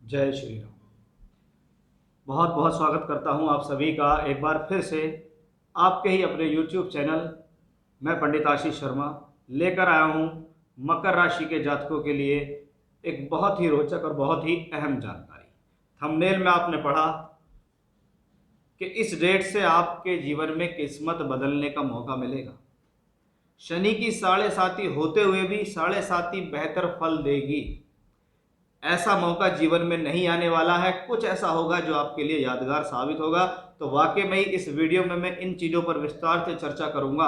जय श्री राम। बहुत बहुत स्वागत करता हूं आप सभी का एक बार फिर से आपके ही अपने YouTube चैनल। मैं पंडित आशीष शर्मा लेकर आया हूं मकर राशि के जातकों के लिए एक बहुत ही रोचक और बहुत ही अहम जानकारी। थंबनेल में आपने पढ़ा कि इस डेट से आपके जीवन में किस्मत बदलने का मौका मिलेगा। शनि की साढ़े साती होते हुए भी साढ़े साती बेहतर फल देगी। ऐसा मौका जीवन में नहीं आने वाला है। कुछ ऐसा होगा जो आपके लिए यादगार साबित होगा। तो वाकई में इस वीडियो में मैं इन चीज़ों पर विस्तार से चर्चा करूंगा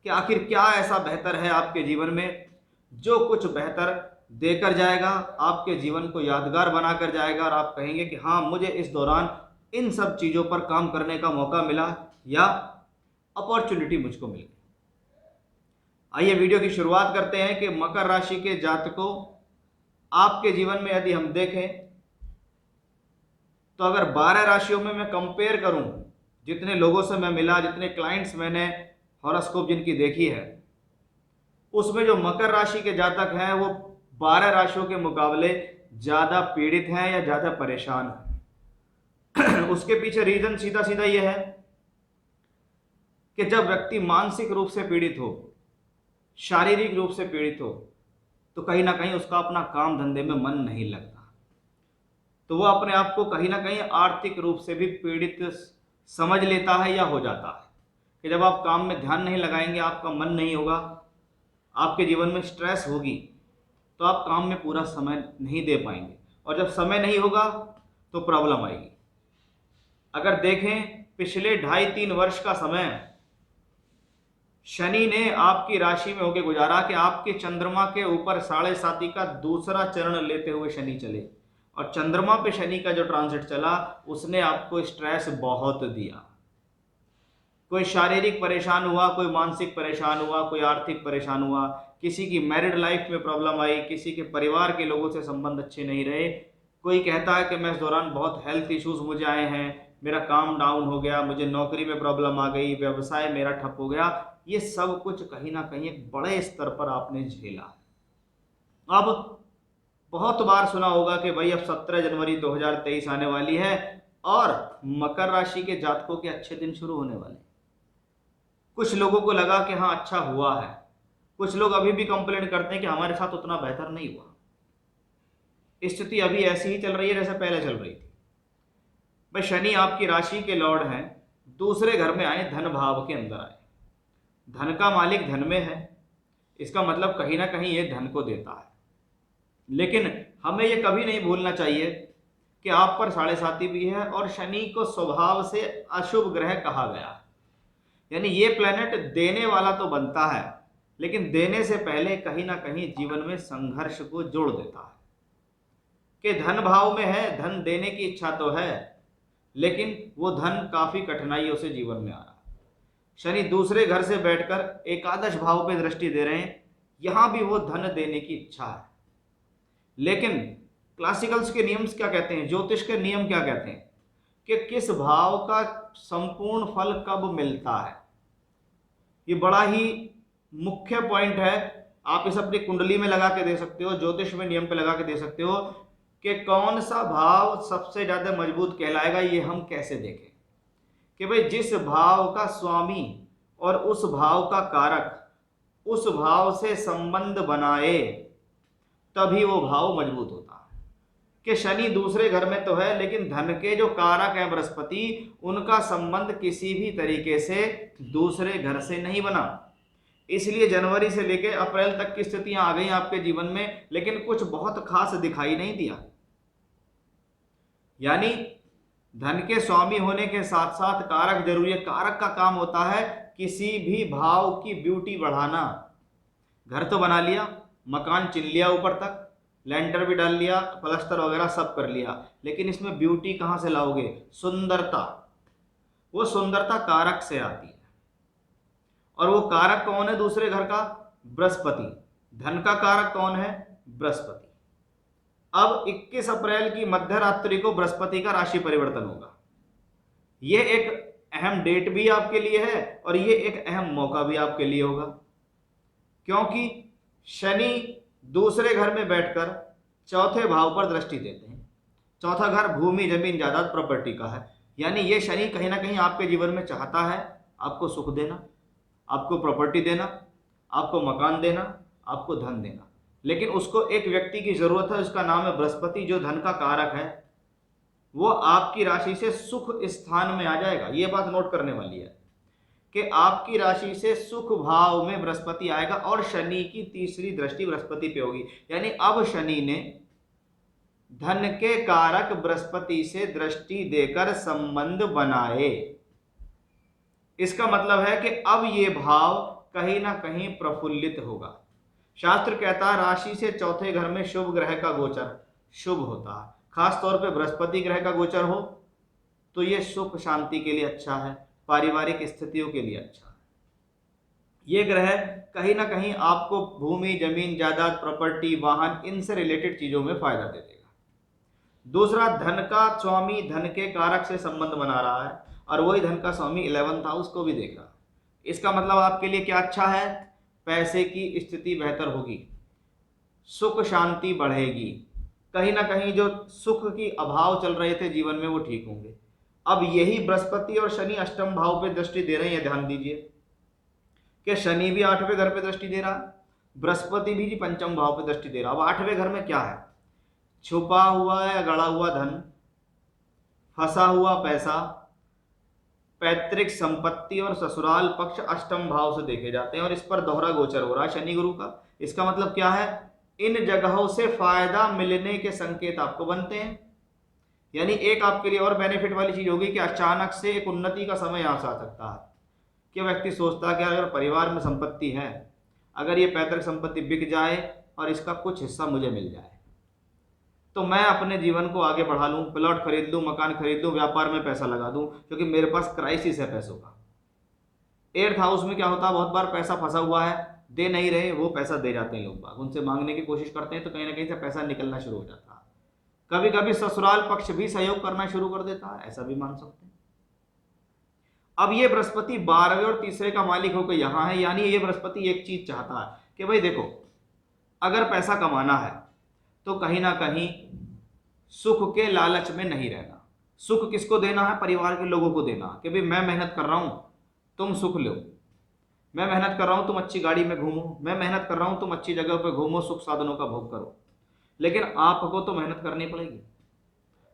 कि आखिर क्या ऐसा बेहतर है आपके जीवन में जो कुछ बेहतर देकर जाएगा, आपके जीवन को यादगार बनाकर जाएगा और आप कहेंगे कि हाँ, मुझे इस दौरान इन सब चीज़ों पर काम करने का मौका मिला या अपॉर्चुनिटी मुझको मिल गई। आइए वीडियो की शुरुआत करते हैं कि मकर राशि के जातकों, आपके जीवन में यदि हम देखें तो अगर 12 राशियों में मैं कंपेयर करूं, जितने लोगों से मैं मिला, जितने क्लाइंट्स मैंने हॉरोस्कोप जिनकी देखी है, उसमें जो मकर राशि के जातक हैं वो 12 राशियों के मुकाबले ज़्यादा पीड़ित हैं या ज़्यादा परेशान हैं। उसके पीछे रीज़न सीधा सीधा ये है कि जब व्यक्ति मानसिक रूप से पीड़ित हो, शारीरिक रूप से पीड़ित हो, तो कहीं ना कहीं उसका अपना काम धंधे में मन नहीं लगता। तो वो अपने आप को कहीं ना कहीं आर्थिक रूप से भी पीड़ित समझ लेता है या हो जाता है कि जब आप काम में ध्यान नहीं लगाएंगे, आपका मन नहीं होगा, आपके जीवन में स्ट्रेस होगी, तो आप काम में पूरा समय नहीं दे पाएंगे और जब समय नहीं होगा तो प्रॉब्लम आएगी। अगर देखें पिछले 2.5-3 वर्ष का समय शनि ने आपकी राशि में होकर गुजारा कि आपके चंद्रमा के ऊपर साढ़े साती का दूसरा चरण लेते हुए शनि चले और चंद्रमा पे शनि का जो ट्रांजिट चला उसने आपको स्ट्रेस बहुत दिया। कोई शारीरिक परेशान हुआ, कोई मानसिक परेशान हुआ, कोई आर्थिक परेशान हुआ, किसी की मैरिड लाइफ में प्रॉब्लम आई, किसी के परिवार के लोगों से संबंध अच्छे नहीं रहे। कोई कहता है कि मैं इस दौरान बहुत हेल्थ इश्यूज मुझे आए हैं, मेरा काम डाउन हो गया, मुझे नौकरी में प्रॉब्लम आ गई, व्यवसाय मेरा ठप हो गया। ये सब कुछ कहीं ना कहीं एक बड़े स्तर पर आपने झेला। अब बहुत बार सुना होगा कि भाई अब 17 जनवरी 2023 आने वाली है और मकर राशि के जातकों के अच्छे दिन शुरू होने वाले। कुछ लोगों को लगा कि हाँ, अच्छा हुआ है। कुछ लोग अभी भी कंप्लेंट करते हैं कि हमारे साथ उतना बेहतर नहीं हुआ। स्थिति अभी ऐसी ही चल रही है जैसे पहले चल रही थी। भाई शनि आपकी राशि के लॉर्ड हैं, दूसरे घर में आए, धन भाव के अंदर आए। धन का मालिक धन में है, इसका मतलब कहीं ना कहीं ये धन को देता है। लेकिन हमें ये कभी नहीं भूलना चाहिए कि आप पर साढ़े साती भी है और शनि को स्वभाव से अशुभ ग्रह कहा गया है। यानी ये प्लेनेट देने वाला तो बनता है, लेकिन देने से पहले कहीं ना कहीं जीवन में संघर्ष को जोड़ देता है कि धन भाव में है, धन देने की इच्छा तो है, लेकिन वो धन काफी कठिनाइयों से जीवन में आ रहा है। शनि दूसरे घर से बैठकर एकादश भाव पे दृष्टि दे रहे हैं, यहां भी वो धन देने की इच्छा है। लेकिन क्लासिकल्स के नियम क्या कहते हैं, ज्योतिष के नियम क्या कहते हैं कि किस भाव का संपूर्ण फल कब मिलता है। ये बड़ा ही मुख्य पॉइंट है। आप इस अपनी कुंडली में लगा के दे सकते हो, ज्योतिष में नियम पे लगा के दे सकते हो कि कौन सा भाव सबसे ज्यादा मजबूत कहलाएगा। ये हम कैसे देखें कि भाई जिस भाव का स्वामी और उस भाव का कारक उस भाव से संबंध बनाए तभी वो भाव मजबूत होता है। कि शनि दूसरे घर में तो है, लेकिन धन के जो कारक है बृहस्पति, उनका संबंध किसी भी तरीके से दूसरे घर से नहीं बना। इसलिए जनवरी से लेकर अप्रैल तक की स्थितियां आ गई आपके जीवन में, लेकिन कुछ बहुत खास दिखाई नहीं दिया। यानी धन के स्वामी होने के साथ साथ कारक जरूरी है। कारक का काम होता है किसी भी भाव की ब्यूटी बढ़ाना। घर तो बना लिया, मकान चिन लिया, ऊपर तक लेंटर भी डाल लिया, प्लास्टर वगैरह सब कर लिया, लेकिन इसमें ब्यूटी कहाँ से लाओगे? सुंदरता। वो सुंदरता कारक से आती है और वो कारक कौन है दूसरे घर का? बृहस्पति। धन का कारक कौन है? बृहस्पति। अब 21 अप्रैल की मध्य रात्रि को बृहस्पति का राशि परिवर्तन होगा। ये एक अहम डेट भी आपके लिए है और ये एक अहम मौका भी आपके लिए होगा, क्योंकि शनि दूसरे घर में बैठकर चौथे भाव पर दृष्टि देते हैं। चौथा घर भूमि जमीन जायदाद प्रॉपर्टी का है, यानी ये शनि कहीं ना कहीं आपके जीवन में चाहता है आपको सुख देना, आपको प्रॉपर्टी देना, आपको मकान देना, आपको धन देना, लेकिन उसको एक व्यक्ति की जरूरत है, उसका नाम है बृहस्पति, जो धन का कारक है। वो आपकी राशि से सुख स्थान में आ जाएगा। ये बात नोट करने वाली है कि आपकी राशि से सुख भाव में बृहस्पति आएगा और शनि की तीसरी दृष्टि बृहस्पति पे होगी, यानी अब शनि ने धन के कारक बृहस्पति से दृष्टि देकर संबंध बनाए। इसका मतलब है कि अब ये भाव कहीं ना कहीं प्रफुल्लित होगा। शास्त्र कहता है राशि से चौथे घर में शुभ ग्रह का गोचर शुभ होता है, खास तौर पे बृहस्पति ग्रह का गोचर हो तो ये सुख शांति के लिए अच्छा है, पारिवारिक स्थितियों के लिए अच्छा है। ये ग्रह कहीं ना कहीं आपको भूमि जमीन जायदाद प्रॉपर्टी वाहन इनसे रिलेटेड चीजों में फायदा दे देगा। दूसरा, धन का स्वामी धन के कारक से संबंध बना रहा है और वही धन का स्वामी 11th हाउस को भी देख रहा है। इसका मतलब आपके लिए क्या अच्छा है, पैसे की स्थिति बेहतर होगी, सुख शांति बढ़ेगी, कहीं ना कहीं जो सुख की अभाव चल रहे थे जीवन में वो ठीक होंगे। अब यही बृहस्पति और शनि अष्टम भाव पे दृष्टि दे रहे हैं। ध्यान दीजिए कि शनि भी 8वें घर पे दृष्टि दे रहा है, बृहस्पति भी पंचम भाव पे दृष्टि दे रहा है। अब 8वें घर में क्या है, छुपा हुआ या गड़ा हुआ धन, फंसा हुआ पैसा, पैतृक संपत्ति और ससुराल पक्ष अष्टम भाव से देखे जाते हैं और इस पर दोहरा गोचर हो रहा है शनि गुरु का। इसका मतलब क्या है, इन जगहों से फायदा मिलने के संकेत आपको बनते हैं। यानी एक आपके लिए और बेनिफिट वाली चीज होगी कि अचानक से एक उन्नति का समय यहां से आ सकता है कि व्यक्ति सोचता है कि अगर परिवार में संपत्ति है, अगर ये पैतृक संपत्ति बिक जाए और इसका कुछ हिस्सा मुझे मिल जाए तो मैं अपने जीवन को आगे बढ़ा लूँ, प्लॉट खरीद लूँ, मकान खरीद लूँ, व्यापार में पैसा लगा दूँ, क्योंकि मेरे पास क्राइसिस है पैसों का। 8th हाउस में क्या होता है, बहुत बार पैसा फंसा हुआ है, दे नहीं रहे, वो पैसा दे जाते हैं लोग बाग, उनसे मांगने की कोशिश करते हैं तो कहीं ना कहीं से पैसा निकलना शुरू हो जाता है। कभी कभी ससुराल पक्ष भी सहयोग करना शुरू कर देता है, ऐसा भी मान सकते हैं। अब ये बृहस्पति 12वें और तीसरे का मालिक होकर यहाँ है, यानी ये बृहस्पति एक चीज चाहता है कि भाई देखो, अगर पैसा कमाना है तो कहीं ना कहीं सुख के लालच में नहीं रहना। सुख किसको देना है, परिवार के लोगों को देना कि भाई मैं मेहनत कर रहा हूं तुम सुख लो, मैं मेहनत कर रहा हूं तुम अच्छी गाड़ी में घूमो, मैं मेहनत कर रहा हूं तुम अच्छी जगह पे घूमो, सुख साधनों का भोग करो। लेकिन आपको तो मेहनत करनी पड़ेगी,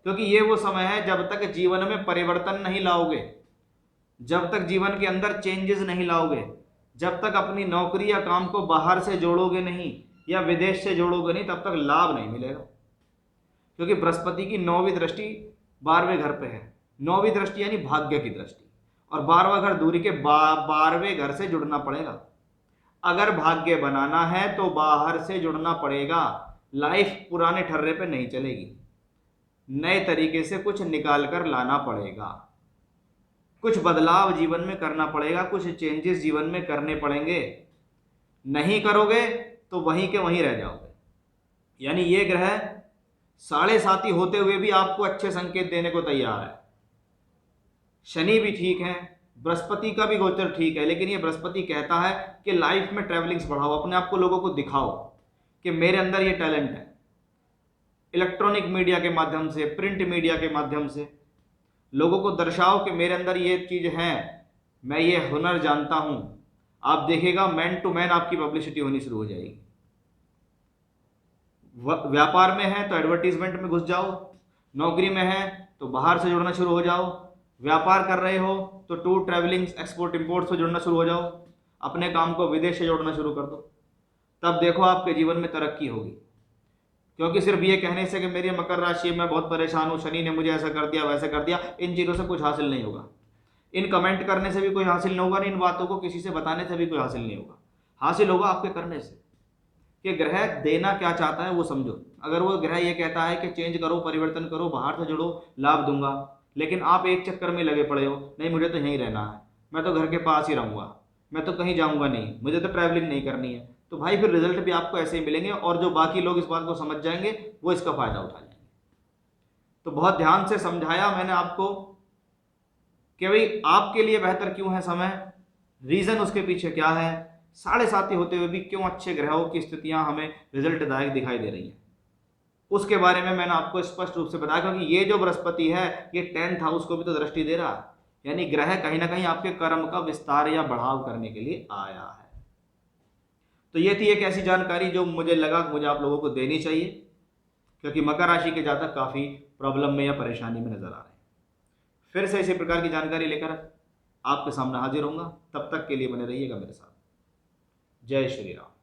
क्योंकि ये वो समय है जब तक जीवन में परिवर्तन नहीं लाओगे, जब तक जीवन के अंदर चेंजेस नहीं लाओगे, जब तक अपनी नौकरी या काम को बाहर से जोड़ोगे नहीं या विदेश से जोड़ोगे नहीं, तब तक लाभ नहीं मिलेगा। क्योंकि बृहस्पति की 9वीं दृष्टि 12वें घर पे है। 9वीं दृष्टि यानी भाग्य की दृष्टि, और 12वां घर दूरी के 12वें घर से जुड़ना पड़ेगा। अगर भाग्य बनाना है तो बाहर से जुड़ना पड़ेगा। लाइफ पुराने ठर्रे पे नहीं चलेगी, नए तरीके से कुछ निकाल कर लाना पड़ेगा, कुछ बदलाव जीवन में करना पड़ेगा, कुछ चेंजेस जीवन में करने पड़ेंगे। नहीं करोगे तो वहीं के वहीं रह जाओगे। यानी ये ग्रह 7.5 होते हुए भी आपको अच्छे संकेत देने को तैयार है। शनि भी ठीक है, बृहस्पति का भी गोचर ठीक है, लेकिन ये बृहस्पति कहता है कि लाइफ में ट्रैवलिंग्स बढ़ाओ, अपने आप को लोगों को दिखाओ कि मेरे अंदर ये टैलेंट है। इलेक्ट्रॉनिक मीडिया के माध्यम से, प्रिंट मीडिया के माध्यम से लोगों को दर्शाओ कि मेरे अंदर ये चीज है, मैं ये हुनर जानता हूं। आप देखिएगा मैन टू मैन आपकी पब्लिसिटी होनी शुरू हो जाएगी। व्यापार में है तो एडवर्टीजमेंट में घुस जाओ, नौकरी में है तो बाहर से जुड़ना शुरू हो जाओ, व्यापार कर रहे हो तो टूर ट्रैवलिंग्स एक्सपोर्ट इंपोर्ट से जुड़ना शुरू हो जाओ, अपने काम को विदेश से जोड़ना शुरू कर दो। तब देखो आपके जीवन में तरक्की होगी। क्योंकि सिर्फ ये कहने से कि मेरी मकर राशि में बहुत परेशान हूँ, शनि ने मुझे ऐसा कर दिया वैसा कर दिया, इन चीज़ों से कुछ हासिल नहीं होगा। इन कमेंट करने से भी कोई हासिल नहीं होगा, इन बातों को किसी से बताने से भी कोई हासिल नहीं होगा। हासिल होगा आपके करने से कि ग्रह देना क्या चाहता है वो समझो। अगर वो ग्रह ये कहता है कि चेंज करो, परिवर्तन करो, बाहर से जुड़ो, लाभ दूंगा, लेकिन आप एक चक्कर में लगे पड़े हो, नहीं मुझे तो यहीं रहना है, मैं तो घर के पास ही रहूँगा, मैं तो कहीं जाऊँगा नहीं, मुझे तो ट्रैवलिंग नहीं करनी है, तो भाई फिर रिजल्ट भी आपको ऐसे ही मिलेंगे और जो बाकी लोग इस बात को समझ जाएंगे वो इसका फायदा उठा लेंगे। तो बहुत ध्यान से समझाया मैंने आपको कि भाई आपके लिए बेहतर क्यों है समय, रीजन उसके पीछे क्या है, 7.5 होते हुए भी क्यों अच्छे ग्रहों की स्थितियां हमें रिजल्टदायक दिखाई दे रही हैं। उसके बारे में मैंने आपको स्पष्ट रूप से बताया, क्योंकि ये जो बृहस्पति है ये 10th हाउस को भी तो दृष्टि दे रहा है, यानी ग्रह कहीं ना कहीं आपके कर्म का विस्तार या बढ़ाव करने के लिए आया है। तो ये थी एक ऐसी जानकारी जो मुझे लगा कि मुझे आप लोगों को देनी चाहिए, क्योंकि मकर राशि के जातक काफ़ी प्रॉब्लम में या परेशानी में नजर आ रहे हैं। फिर से इसी प्रकार की जानकारी लेकर आपके सामने हाजिर होऊंगा, तब तक के लिए बने रहिएगा मेरे साथ। जय श्री राम।